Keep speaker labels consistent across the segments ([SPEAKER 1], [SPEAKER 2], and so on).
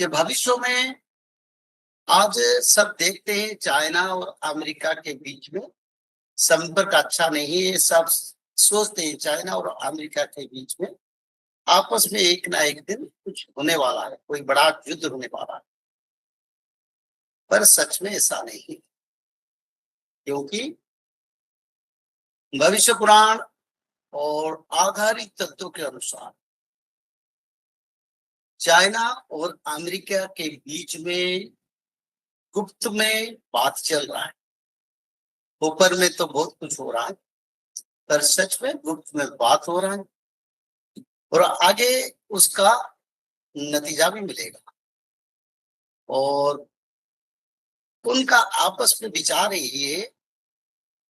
[SPEAKER 1] कि भविष्य में आज सब देखते हैं चाइना और अमेरिका के बीच में संपर्क अच्छा नहीं है। सब सोचते हैं चाइना और अमेरिका के बीच में आपस में एक ना एक दिन कुछ होने वाला है, कोई बड़ा युद्ध होने वाला है। पर सच में ऐसा नहीं है, क्योंकि भविष्य पुराण और आधारित तथ्यों के अनुसार चाइना और अमेरिका के बीच में गुप्त में बात चल रहा है। ऊपर में तो बहुत कुछ हो रहा है, पर सच में गुप्त में बात हो रहा है और आगे उसका नतीजा भी मिलेगा। और उनका आपस में विचार यही है,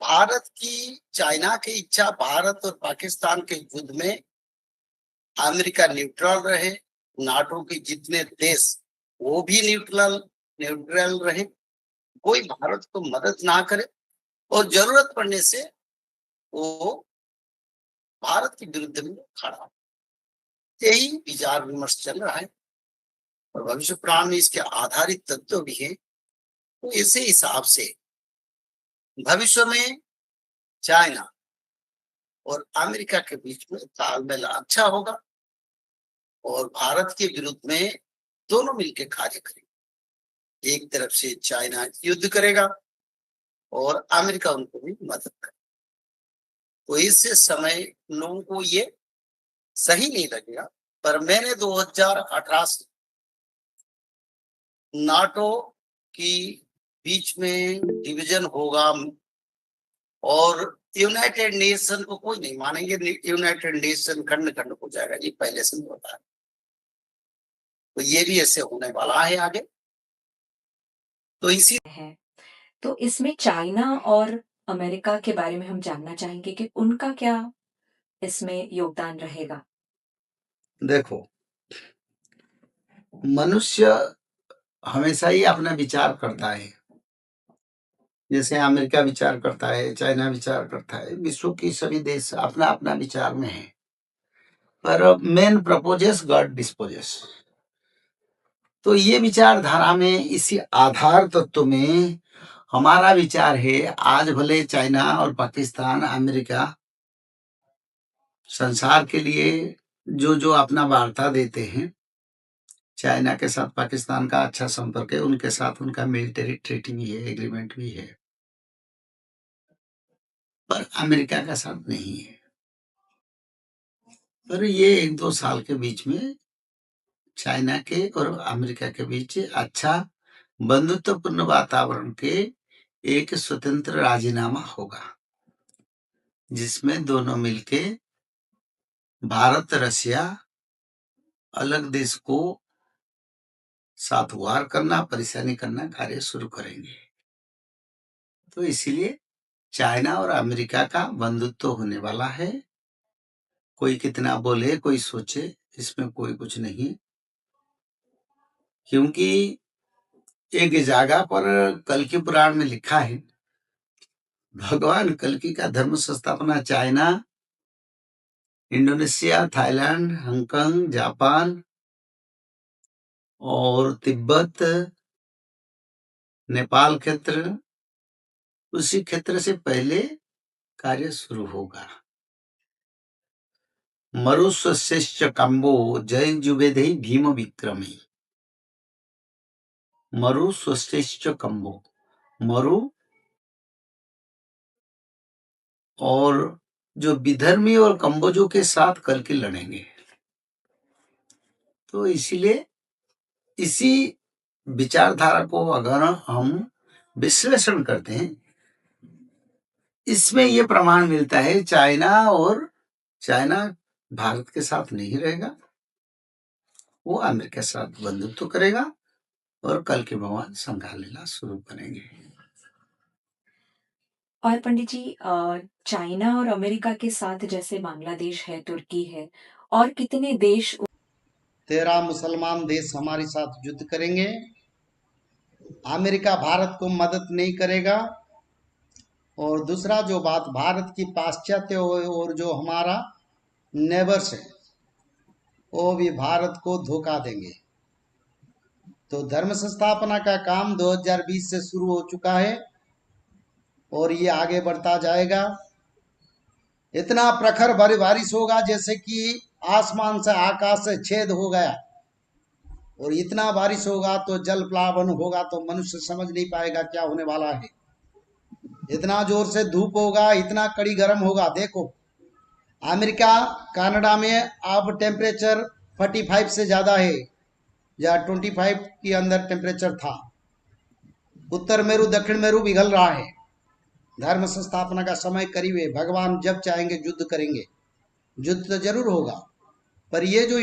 [SPEAKER 1] भारत की चाइना की इच्छा भारत और पाकिस्तान के युद्ध में अमेरिका न्यूट्रल रहे, नाटो के जितने देश वो भी न्यूट्रल न्यूट्रल रहे, कोई भारत को मदद ना करे और जरूरत पड़ने से वो भारत के विरुद्ध में खड़ा हो। यही विचार विमर्श चल रहा है और भविष्य पुराण में इसके आधारित तत्व भी है। तो इसी हिसाब से भविष्य में चाइना और अमेरिका के बीच में तालमेल अच्छा होगा और भारत के विरुद्ध में दोनों मिलकर कार्य करेंगे। एक तरफ से चाइना युद्ध करेगा और अमेरिका उनको भी मदद करेगा। तो इस समय लोगों को ये सही नहीं लगेगा, पर मैंने 2018 से नाटो की बीच में डिवीजन होगा और यूनाइटेड नेशन को कोई नहीं मानेंगे, यूनाइटेड नेशन खंड खंड हो जाएगा, ये पहले से नहीं होता है। तो ये भी ऐसे होने वाला है आगे। तो इसी
[SPEAKER 2] है। तो इसमें चाइना और अमेरिका के बारे में हम जानना चाहेंगे कि उनका क्या इसमें योगदान रहेगा?
[SPEAKER 1] देखो, मनुष्य हमेशा ही अपना विचार करता है। जैसे अमेरिका विचार करता है, चाइना विचार करता है, विश्व की सभी देश अपना अपना विचार में है। पर मैन प्रपोजेस गॉड डिस्पोजेस। तो ये विचारधारा में इसी आधार तत्व में हमारा विचार है, आज भले चाइना और पाकिस्तान अमेरिका संसार के लिए जो जो अपना वार्ता देते हैं, चाइना के साथ पाकिस्तान का अच्छा संपर्क है, उनके साथ उनका मिलिट्री ट्रीटी भी है, एग्रीमेंट भी है, पर अमेरिका का साथ नहीं है। पर ये 1-2 साल के बीच में चाइना के और अमेरिका के बीच अच्छा बंधुत्वपूर्ण वातावरण के एक स्वतंत्र राजीनामा होगा, जिसमें दोनों मिलके भारत रसिया अलग देश को साथ वार करना, परेशानी करना कार्य शुरू करेंगे। तो इसीलिए चाइना और अमेरिका का बंधुत्व होने वाला है। कोई कितना बोले, कोई सोचे, इसमें कोई कुछ नहीं, क्योंकि एक जगह पर कल्कि पुराण में लिखा है, भगवान कल्कि का धर्म संस्थापना China, Indonesia, Thailand, Hong Kong, Japan और तिब्बत, नेपाल क्षेत्र, उसी क्षेत्र से पहले कार्य शुरू होगा। मरुस्वश्च कंबो जय जुबेदे भीम विक्रमी। मरुस्वश्च कंबो, मरु और जो विधर्मी और कंबोजों के साथ कल्कि लड़ेंगे। तो इसीलिए इसी विचारधारा को अगर हम विश्लेषण करते हैं, इसमें ये प्रमाण मिलता है चाइना भारत के साथ नहीं रहेगा, वो अमेरिका के साथ बंधुत्व करेगा और कल्कि भगवान संघार लीला शुरू करेंगे।
[SPEAKER 2] और पंडित जी चाइना और अमेरिका के साथ जैसे बांग्लादेश है, तुर्की है और कितने देश
[SPEAKER 1] 13 मुसलमान देश हमारे साथ युद्ध करेंगे। अमेरिका भारत को मदद नहीं करेगा। और दूसरा जो बात, भारत की पाश्चात्य और जो हमारा नेबर्स है, वो भी भारत को धोखा देंगे।
[SPEAKER 3] तो धर्म संस्थापना का काम 2020 से शुरू हो चुका है और ये आगे बढ़ता जाएगा। इतना प्रखर बारिश होगा जैसे कि आसमान से आकाश से छेद हो गया, और इतना बारिश होगा तो जल प्लावन होगा तो मनुष्य समझ नहीं पाएगा क्या होने वाला है। इतना जोर से धूप होगा, इतना कड़ी गर्म होगा। देखो अमेरिका कनाडा में अब टेम्परेचर 45 से ज्यादा है, या 25 के अंदर टेम्परेचर था। उत्तर मेरु दक्षिण मेरु पिघल रहा है। धर्म संस्थापना का समय करीब है। भगवान जब चाहेंगे युद्ध करेंगे, युद्ध तो जरूर होगा, पर ये जो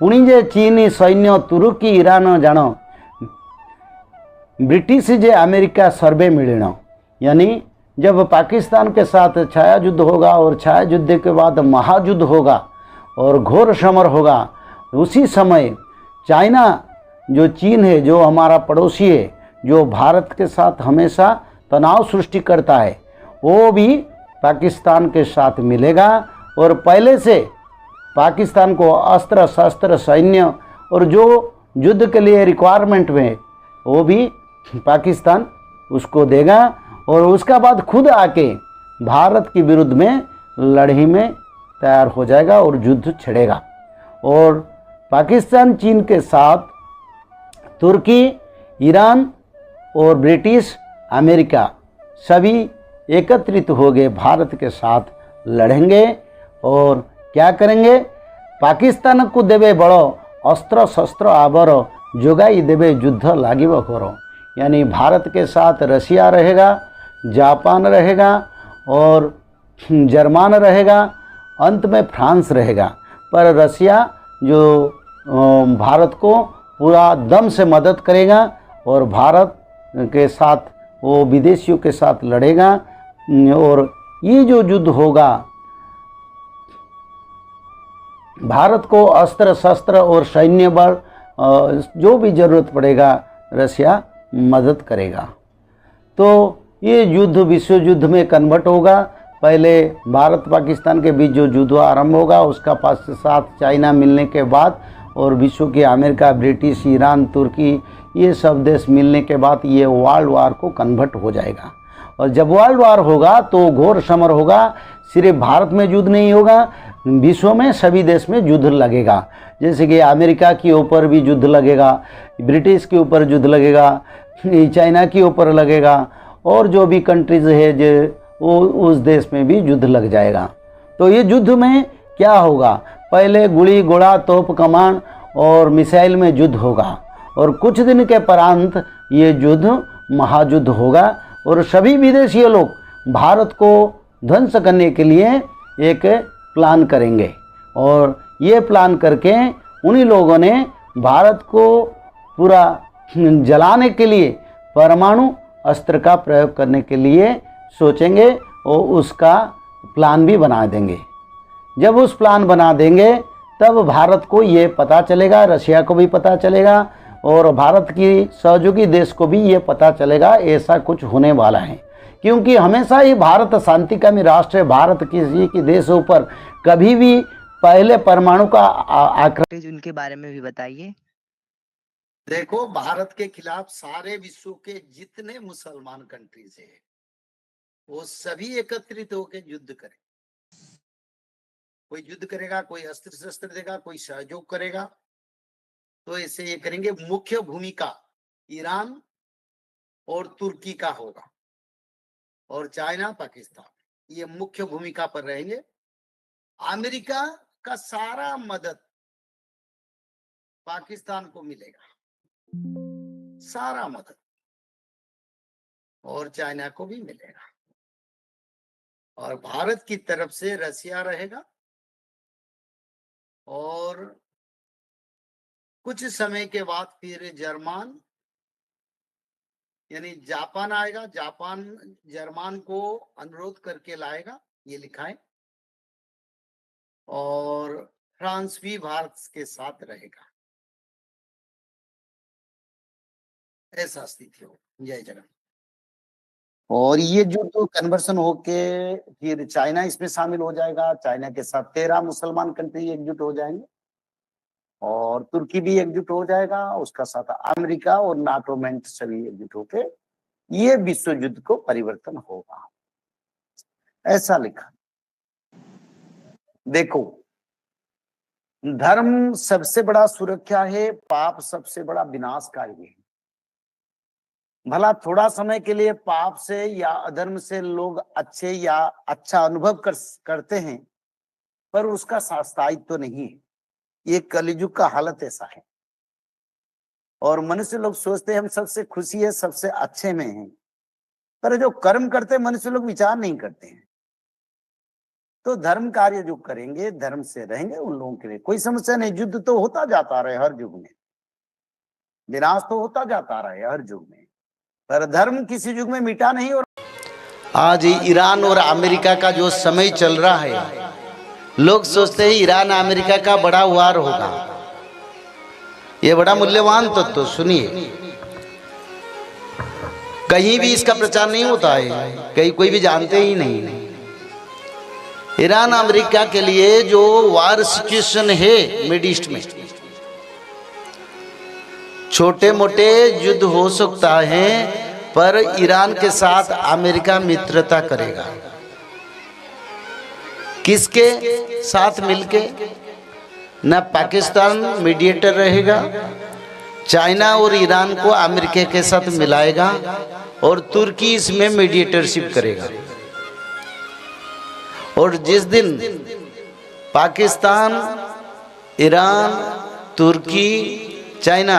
[SPEAKER 4] पुणी जे चीनी सैन्य तुर्की ईरान जान ब्रिटिश जे अमेरिका सर्वे मिलन, यानी जब पाकिस्तान के साथ छाया युद्ध होगा और छाया युद्ध के बाद महायुद्ध होगा और घोर समर होगा, उसी समय चाइना जो चीन है, जो हमारा पड़ोसी है, जो भारत के साथ हमेशा तनाव सृष्टि करता है, वो भी पाकिस्तान के साथ मिलेगा और पहले से पाकिस्तान को अस्त्र शस्त्र सैन्य और जो युद्ध के लिए रिक्वायरमेंट में वो भी पाकिस्तान उसको देगा और उसका बाद खुद आके भारत के विरुद्ध में लड़ाई में तैयार हो जाएगा और युद्ध छिड़ेगा। और पाकिस्तान चीन के साथ तुर्की, ईरान और ब्रिटिश अमेरिका सभी एकत्रित हो गए भारत के साथ लड़ेंगे और क्या करेंगे, पाकिस्तान को देवे बड़ो अस्त्र शस्त्र आवर जोगाई देवे युद्ध लागिब करो। यानी भारत के साथ रशिया रहेगा, जापान रहेगा और जर्मन रहेगा, अंत में फ्रांस रहेगा। पर रशिया जो भारत को पूरा दम से मदद करेगा और भारत के साथ वो विदेशियों के साथ लड़ेगा। और ये जो युद्ध होगा, भारत को अस्त्र शस्त्र और सैन्य बल जो भी ज़रूरत पड़ेगा रशिया मदद करेगा। तो ये युद्ध विश्व युद्ध में कन्वर्ट होगा। पहले भारत पाकिस्तान के बीच जो युद्ध आरंभ होगा, उसका साथ चाइना मिलने के बाद और विश्व के अमेरिका, ब्रिटिश, ईरान, तुर्की ये सब देश मिलने के बाद ये वर्ल्ड वार को कन्वर्ट हो जाएगा। और जब वर्ल्ड वार होगा तो घोर समर होगा। सिर्फ भारत में युद्ध नहीं होगा, विश्व में सभी देश में युद्ध लगेगा। जैसे कि अमेरिका के ऊपर भी युद्ध लगेगा, ब्रिटिश के ऊपर युद्ध लगेगा, चाइना के ऊपर लगेगा और जो भी कंट्रीज है जो वो उस देश में भी युद्ध लग जाएगा। तो ये युद्ध में क्या होगा, पहले गुली गोला तोप कमान और मिसाइल में युद्ध होगा और कुछ दिन के परांत ये युद्ध महायुद्ध होगा और सभी विदेशी लोग भारत को ध्वंस करने के लिए एक प्लान करेंगे और ये प्लान करके उन्हीं लोगों ने भारत को पूरा जलाने के लिए परमाणु अस्त्र का प्रयोग करने के लिए सोचेंगे और उसका प्लान भी बना देंगे। जब उस प्लान बना देंगे तब भारत को ये पता चलेगा, रशिया को भी पता चलेगा और भारत की सहयोगी देश को भी ये पता चलेगा ऐसा कुछ होने वाला है। क्योंकि हमेशा ही भारत शांतिकामी राष्ट्र है। भारत किसी के देश ऊपर कभी भी पहले परमाणु का आक्रमण।
[SPEAKER 5] उनके बारे में भी बताइए।
[SPEAKER 1] देखो, भारत के खिलाफ सारे विश्व के जितने मुसलमान कंट्रीज है वो सभी एकत्रित होकर युद्ध करें। कोई युद्ध करेगा, कोई अस्त्र शस्त्र देगा, कोई सहयोग करेगा। तो ऐसे ये करेंगे। मुख्य भूमिका ईरान और तुर्की का होगा और चाइना, पाकिस्तान ये मुख्य भूमिका पर रहेंगे। अमेरिका का सारा मदद पाकिस्तान को मिलेगा, सारा मदद, और चाइना को भी मिलेगा। और भारत की तरफ से रशिया रहेगा और कुछ समय के बाद फिर जर्मन यानी जापान आएगा। जापान जर्मन को अनुरोध करके लाएगा, ये लिखा है। और फ्रांस भी भारत के साथ रहेगा। ऐसा स्थिति हो। जय जगन्नाथ। और ये जो कन्वर्सन होके फिर चाइना इसमें शामिल हो जाएगा। चाइना के साथ 13 मुसलमान कंट्री एकजुट हो जाएंगे और तुर्की भी एकजुट हो जाएगा, उसका साथ अमेरिका और नाटो में सभी एकजुट होके ये विश्व युद्ध को परिवर्तन होगा, ऐसा लिखा। देखो, धर्म सबसे बड़ा सुरक्षा है, पाप सबसे बड़ा विनाशकारी है। भला थोड़ा समय के लिए पाप से या अधर्म से लोग अच्छे या अच्छा अनुभव करते हैं, पर उसका स्थायित्व तो नहीं है। ये कलियुग का हालत ऐसा है। और मनुष्य लोग सोचते हैं हम सबसे खुशी है, सबसे अच्छे में हैं, पर जो कर्म करते हैं मनुष्य लोग विचार नहीं करते हैं। तो धर्म कार्य जो करेंगे, धर्म से रहेंगे, उन लोगों के लिए कोई समस्या नहीं। युद्ध तो होता जाता रहे हर युग में, विनाश तो होता जाता रहे हर युग में, पर धर्म किसी युग में मिटा नहीं। और
[SPEAKER 4] आज ईरान और अमेरिका का जो समय चल रहा है, लोग सोचते हैं ईरान अमेरिका का बड़ा वार होगा। ये बड़ा मूल्यवान तत्व सुनिए, कहीं भी इसका प्रचार नहीं होता है, कहीं कोई भी जानते ही नहीं। ईरान अमेरिका के लिए जो वार सिचुएशन है मिड ईस्ट में, छोटे मोटे युद्ध हो सकता है, पर ईरान के साथ अमेरिका मित्रता करेगा। किसके साथ मिलके? न पाकिस्तान मीडिएटर रहेगा, चाइना और ईरान को अमेरिका के साथ मिलाएगा, और तुर्की इसमें मीडिएटरशिप करेगा। और जिस दिन पाकिस्तान, ईरान, तुर्की, चाइना,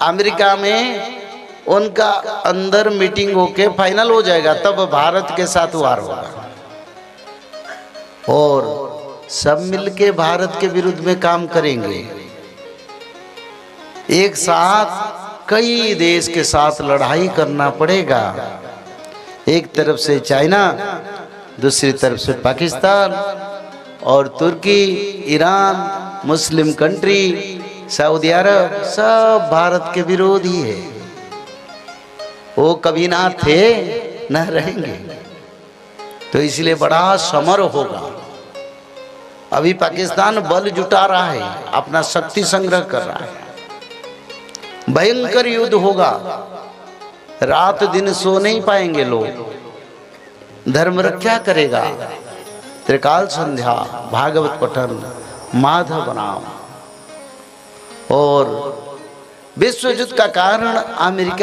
[SPEAKER 4] अमेरिका में उनका अंदर मीटिंग होके फाइनल हो जाएगा, तब भारत के साथ वार होगा। और सब मिलके भारत के विरुद्ध में काम करेंगे। एक साथ कई देश के साथ लड़ाई करना पड़ेगा। एक तरफ से चाइना, दूसरी तरफ से पाकिस्तान, और तुर्की, ईरान, मुस्लिम कंट्री, सऊदी अरब, सब भारत के विरोधी है। वो कभी ना थे न रहेंगे। तो इसलिए बड़ा समर होगा। अभी पाकिस्तान बल जुटा रहा है, अपना शक्ति संग्रह कर रहा है। भयंकर युद्ध होगा, रात दिन सो नहीं पाएंगे लोग। धर्म रक्षा करेगा, त्रिकाल संध्या, भागवत पठन, माधव नाम। और विश्व युद्ध का कारण अमेरिका